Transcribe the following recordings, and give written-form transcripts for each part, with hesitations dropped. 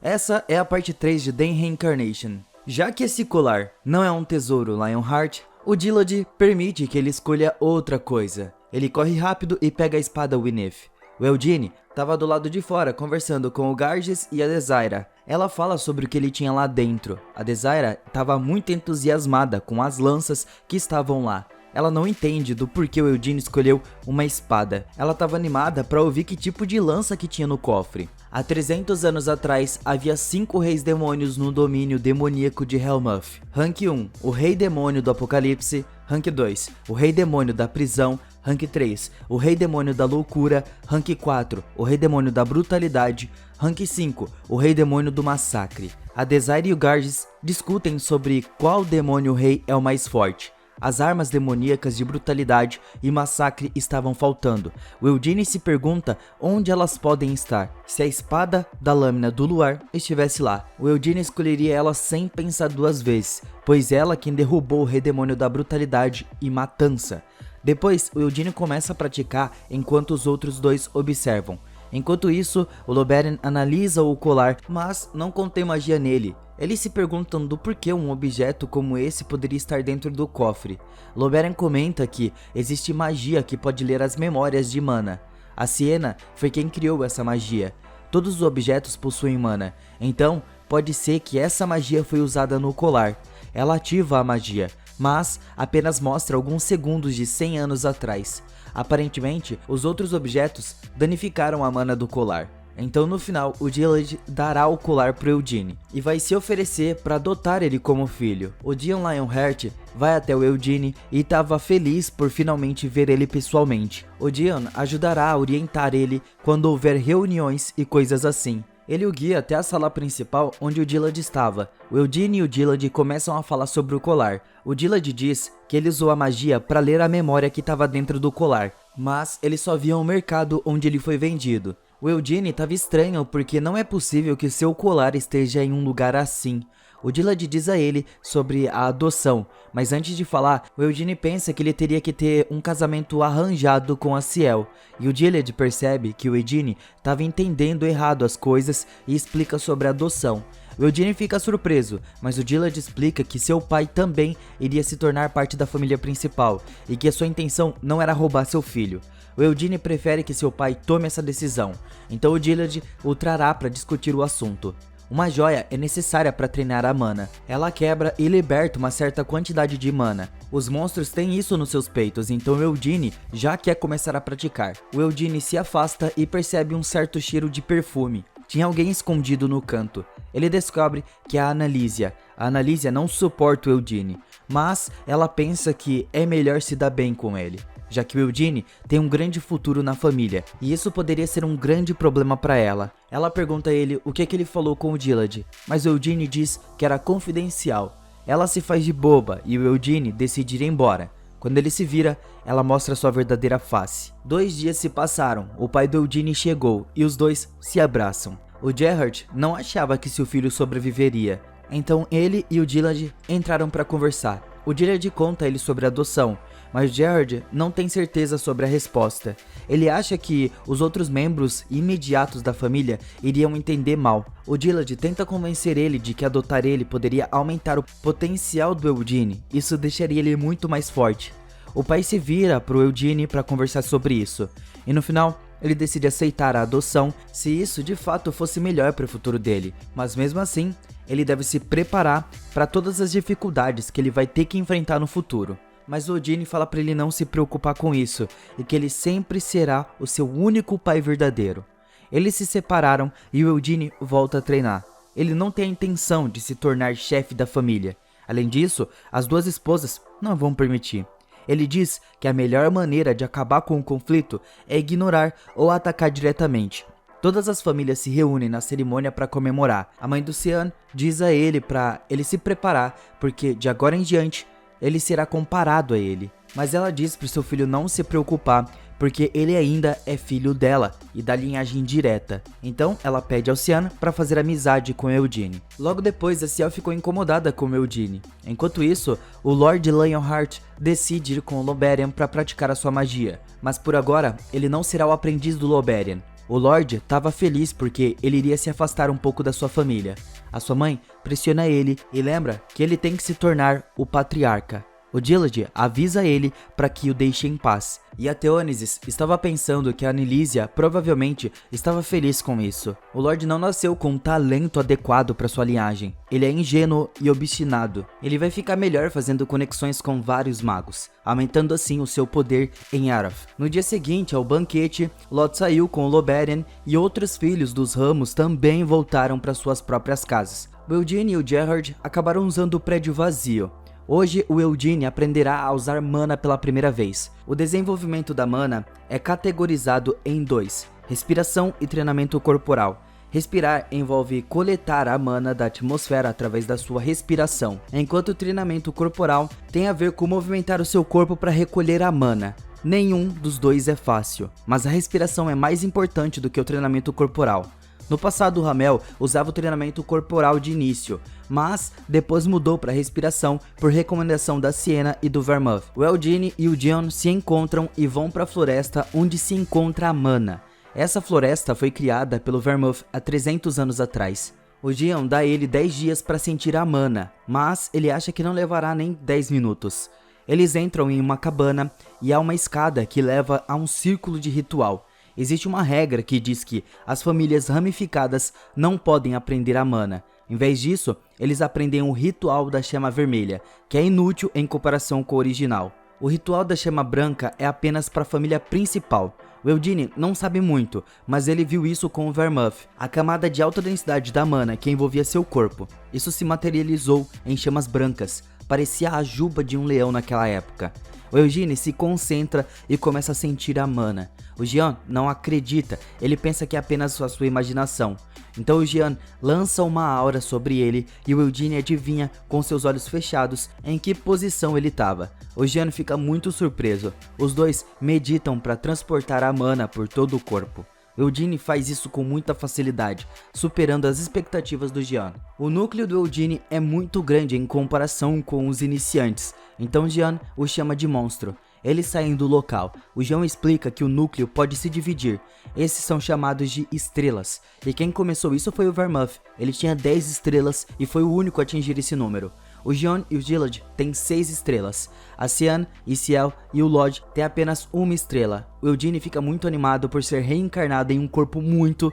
Essa é a parte 3 de The Reincarnation. Já que esse colar não é um tesouro Lionheart, o Dillard permite que ele escolha outra coisa. Ele corre rápido e pega a espada Winif. O Eugene estava do lado de fora conversando com o Garges e a Desira. Ela fala sobre o que ele tinha lá dentro. A Desira estava muito entusiasmada com as lanças que estavam lá. Ela não entende do porquê o Eugene escolheu uma espada. Ela estava animada para ouvir que tipo de lança que tinha no cofre. Há 300 anos atrás, havia 5 reis demônios no domínio demoníaco de Helmuth. Rank 1, o rei demônio do apocalipse. Rank 2, o rei demônio da prisão. Rank 3, o rei demônio da loucura. Rank 4, o rei demônio da brutalidade. Rank 5, o rei demônio do massacre. A Desire e o Garges discutem sobre qual demônio rei é o mais forte. As armas demoníacas de brutalidade e massacre estavam faltando. O Eugene se pergunta onde elas podem estar. Se a espada da lâmina do luar estivesse lá, o Eugene escolheria ela sem pensar duas vezes, pois ela quem derrubou o rei demônio da brutalidade e matança. Depois, o Eugene começa a praticar enquanto os outros dois observam. Enquanto isso, o Loberen analisa o colar, mas não contém magia nele. Eles se perguntam do porquê um objeto como esse poderia estar dentro do cofre. Loberen comenta que existe magia que pode ler as memórias de mana. A Sienna foi quem criou essa magia. Todos os objetos possuem mana, então pode ser que essa magia foi usada no colar. Ela ativa a magia, mas apenas mostra alguns segundos de 100 anos atrás. Aparentemente, os outros objetos danificaram a mana do colar. Então no final, o Dillard dará o colar pro Eugene e vai se oferecer para adotar ele como filho. O Dion Lionheart vai até o Eugene e estava feliz por finalmente ver ele pessoalmente. O Dion ajudará a orientar ele quando houver reuniões e coisas assim. Ele o guia até a sala principal onde o Dillard estava. O Eugene e o Dillard começam a falar sobre o colar. O Dillard diz que ele usou a magia para ler a memória que estava dentro do colar, mas ele só via o mercado onde ele foi vendido. O Eugene estava estranho porque não é possível que seu colar esteja em um lugar assim. O Dillard diz a ele sobre a adoção, mas antes de falar, o Eugene pensa que ele teria que ter um casamento arranjado com a Ciel. E o Dillard percebe que o Eugene estava entendendo errado as coisas e explica sobre a adoção. O Eugene fica surpreso, mas o Dillard explica que seu pai também iria se tornar parte da família principal e que a sua intenção não era roubar seu filho. O Eugene prefere que seu pai tome essa decisão, então o Dillard o trará para discutir o assunto. Uma joia é necessária para treinar a mana. Ela quebra e liberta uma certa quantidade de mana. Os monstros têm isso nos seus peitos, então o Eugene já quer começar a praticar. O Eugene se afasta e percebe um certo cheiro de perfume. Tinha alguém escondido no canto. Ele descobre que é a Analísia. A Analísia não suporta o Eugene, mas ela pensa que é melhor se dar bem com ele, já que o Eugene tem um grande futuro na família, e isso poderia ser um grande problema para ela. Ela pergunta a ele o que ele falou com o Dillard, mas o Eugene diz que era confidencial. Ela se faz de boba e o Eugene decide ir embora. Quando ele se vira, ela mostra sua verdadeira face. 2 dias se passaram, o pai do Eugene chegou e os dois se abraçam. O Gerard não achava que seu filho sobreviveria, então ele e o Dillard entraram para conversar. O Dillard conta a ele sobre a adoção, mas Gerard não tem certeza sobre a resposta. Ele acha que os outros membros imediatos da família iriam entender mal. O Dillard tenta convencer ele de que adotar ele poderia aumentar o potencial do Eugene, isso deixaria ele muito mais forte. O pai se vira pro Eugene para conversar sobre isso, e no final ele decide aceitar a adoção se isso de fato fosse melhor para o futuro dele, mas mesmo assim, ele deve se preparar para todas as dificuldades que ele vai ter que enfrentar no futuro. Mas o Eugene fala para ele não se preocupar com isso e que ele sempre será o seu único pai verdadeiro. Eles se separaram e o Eugene volta a treinar. Ele não tem a intenção de se tornar chefe da família. Além disso, as duas esposas não vão permitir. Ele diz que a melhor maneira de acabar com o conflito é ignorar ou atacar diretamente. Todas as famílias se reúnem na cerimônia para comemorar. A mãe do Cian diz a ele para ele se preparar, porque de agora em diante ele será comparado a ele. Mas ela diz para seu filho não se preocupar, porque ele ainda é filho dela e da linhagem direta. Então ela pede ao Cian para fazer amizade com Eugene. Logo depois, a Ciel ficou incomodada com Eugene. Enquanto isso, o Lord Lionheart decide ir com o Loberian para praticar a sua magia. Mas por agora, ele não será o aprendiz do Loberian. O Lorde estava feliz porque ele iria se afastar um pouco da sua família. A sua mãe pressiona ele e lembra que ele tem que se tornar o patriarca. O Dillard avisa ele para que o deixe em paz, e a Theonis estava pensando que a Anilísia provavelmente estava feliz com isso. O Lorde não nasceu com um talento adequado para sua linhagem, ele é ingênuo e obstinado. Ele vai ficar melhor fazendo conexões com vários magos, aumentando assim o seu poder em Aroth. No dia seguinte ao banquete, Lot saiu com o Loberian e outros filhos dos ramos também voltaram para suas próprias casas. O Eugene e o Gerard acabaram usando o prédio vazio. Hoje, o Eugene aprenderá a usar mana pela primeira vez. O desenvolvimento da mana é categorizado em dois: respiração e treinamento corporal. Respirar envolve coletar a mana da atmosfera através da sua respiração, enquanto o treinamento corporal tem a ver com movimentar o seu corpo para recolher a mana. Nenhum dos dois é fácil, mas a respiração é mais importante do que o treinamento corporal. No passado, o Hamel usava o treinamento corporal de início, mas depois mudou para respiração por recomendação da Sienna e do Vermouth. O Eugene e o Dion se encontram e vão para a floresta onde se encontra a mana. Essa floresta foi criada pelo Vermouth há 300 anos atrás. O Dion dá a ele 10 dias para sentir a mana, mas ele acha que não levará nem 10 minutos. Eles entram em uma cabana e há uma escada que leva a um círculo de ritual. Existe uma regra que diz que as famílias ramificadas não podem aprender a mana. Em vez disso, eles aprendem o ritual da chama vermelha, que é inútil em comparação com o original. O ritual da chama branca é apenas para a família principal. O Eugene não sabe muito, mas ele viu isso com o Vermouth, a camada de alta densidade da mana que envolvia seu corpo. Isso se materializou em chamas brancas, parecia a juba de um leão naquela época. O Eugene se concentra e começa a sentir a mana. O Jean não acredita, ele pensa que é apenas a sua imaginação. Então o Jean lança uma aura sobre ele e o Eugene adivinha com seus olhos fechados em que posição ele estava. O Jean fica muito surpreso. Os dois meditam para transportar a mana por todo o corpo. Eugene faz isso com muita facilidade, superando as expectativas do Jean. O núcleo do Eugene é muito grande em comparação com os iniciantes, então Jean o chama de monstro. Eles saem do local. O Jean explica que o núcleo pode se dividir. Esses são chamados de estrelas. E quem começou isso foi o Vermouth. Ele tinha 10 estrelas e foi o único a atingir esse número. O Jean e o Dillard têm 6 estrelas. A Sian, Ciel e o Lodge têm apenas uma estrela. O Eugene fica muito animado por ser reencarnado em um corpo muito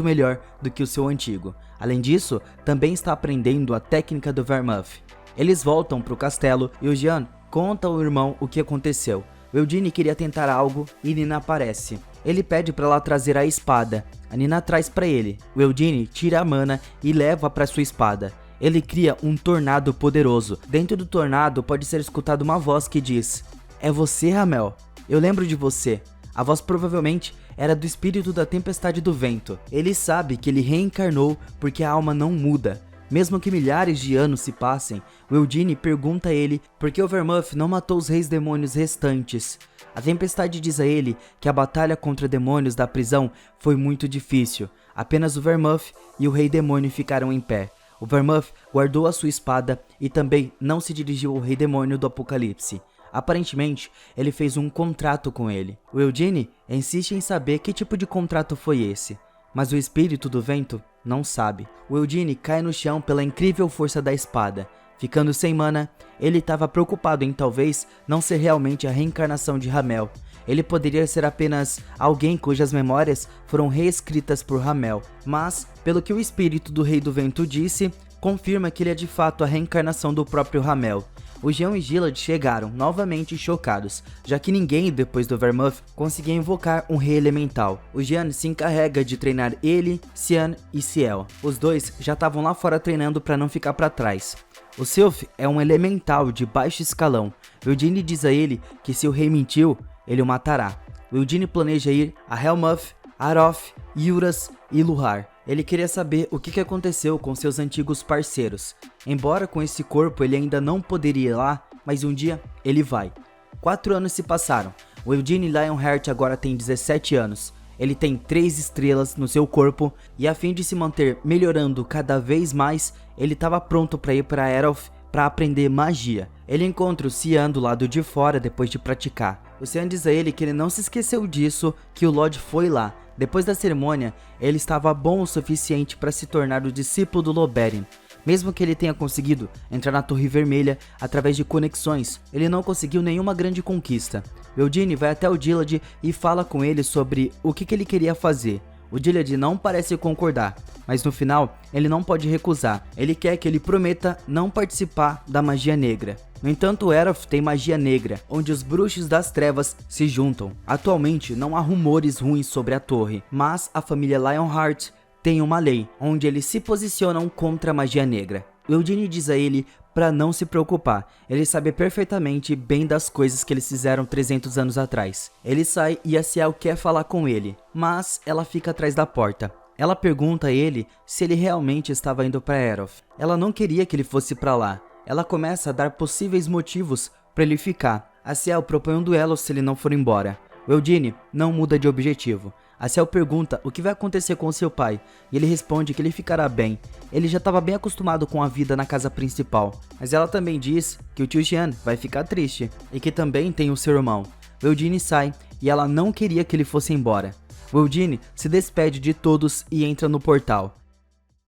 melhor do que o seu antigo. Além disso, também está aprendendo a técnica do Vermouth. Eles voltam para o castelo e o Jean conta ao irmão o que aconteceu. O Eugene queria tentar algo e Nina aparece. Ele pede para ela trazer a espada. A Nina traz para ele. O Eugene tira a mana e leva para sua espada. Ele cria um tornado poderoso. Dentro do tornado pode ser escutada uma voz que diz: "É você, Hamel? Eu lembro de você." A voz provavelmente era do espírito da tempestade do vento. Ele sabe que ele reencarnou porque a alma não muda. Mesmo que milhares de anos se passem, o Eugene pergunta a ele por que o Vermouth não matou os reis demônios restantes. A tempestade diz a ele que a batalha contra demônios da prisão foi muito difícil. Apenas o Vermouth e o rei demônio ficaram em pé. O Vermouth guardou a sua espada e também não se dirigiu ao rei demônio do apocalipse. Aparentemente, ele fez um contrato com ele. O Eugene insiste em saber que tipo de contrato foi esse, mas o espírito do vento não sabe. O Eugene cai no chão pela incrível força da espada. Ficando sem mana, ele estava preocupado em talvez não ser realmente a reencarnação de Hamel. Ele poderia ser apenas alguém cujas memórias foram reescritas por Hamel, mas, pelo que o espírito do Rei do Vento disse, confirma que ele é de fato a reencarnação do próprio Hamel. O Jean e Gilad chegaram novamente chocados, já que ninguém depois do Vermouth conseguia invocar um rei elemental. O Jean se encarrega de treinar ele, Sian e Ciel. Os dois já estavam lá fora treinando para não ficar para trás. O Sylph é um elemental de baixo escalão. Eugene diz a ele que se o rei mentiu, ele o matará. Eugene planeja ir a Helmuth, Aroth, Yuras e Luhar. Ele queria saber o que aconteceu com seus antigos parceiros. Embora com esse corpo ele ainda não poderia ir lá, mas um dia ele vai. 4 anos se passaram. O Eugene Lionheart agora tem 17 anos. Ele tem 3 estrelas no seu corpo e a fim de se manter melhorando cada vez mais, ele estava pronto para ir para Aroth para aprender magia. Ele encontra o Cian do lado de fora depois de praticar. O Cian diz a ele que ele não se esqueceu disso, que o Lodge foi lá, Depois da cerimônia, ele estava bom o suficiente para se tornar o discípulo do Loberian. Mesmo que ele tenha conseguido entrar na Torre Vermelha através de conexões, ele não conseguiu nenhuma grande conquista. O Eugene vai até o Dillard e fala com ele sobre o que ele queria fazer. O Dillard não parece concordar, mas no final ele não pode recusar. Ele quer que ele prometa não participar da magia negra. No entanto, Aeroth tem magia negra, onde os bruxos das trevas se juntam. Atualmente não há rumores ruins sobre a torre, mas a família Lionheart tem uma lei, onde eles se posicionam contra a magia negra. O Eugene diz a ele para não se preocupar, ele sabe perfeitamente bem das coisas que eles fizeram 300 anos atrás. Ele sai e a Ciel quer falar com ele, mas ela fica atrás da porta. Ela pergunta a ele se ele realmente estava indo para Aeroth. Ela não queria que ele fosse para lá. Ela começa a dar possíveis motivos para ele ficar. A Ciel propõe um duelo se ele não for embora. O Eugene não muda de objetivo. A Ciel pergunta o que vai acontecer com seu pai, e ele responde que ele ficará bem. Ele já estava bem acostumado com a vida na casa principal, mas ela também diz que o tio Jean vai ficar triste, e que também tem o seu irmão. O Eugene sai, e ela não queria que ele fosse embora. O Eugene se despede de todos e entra no portal.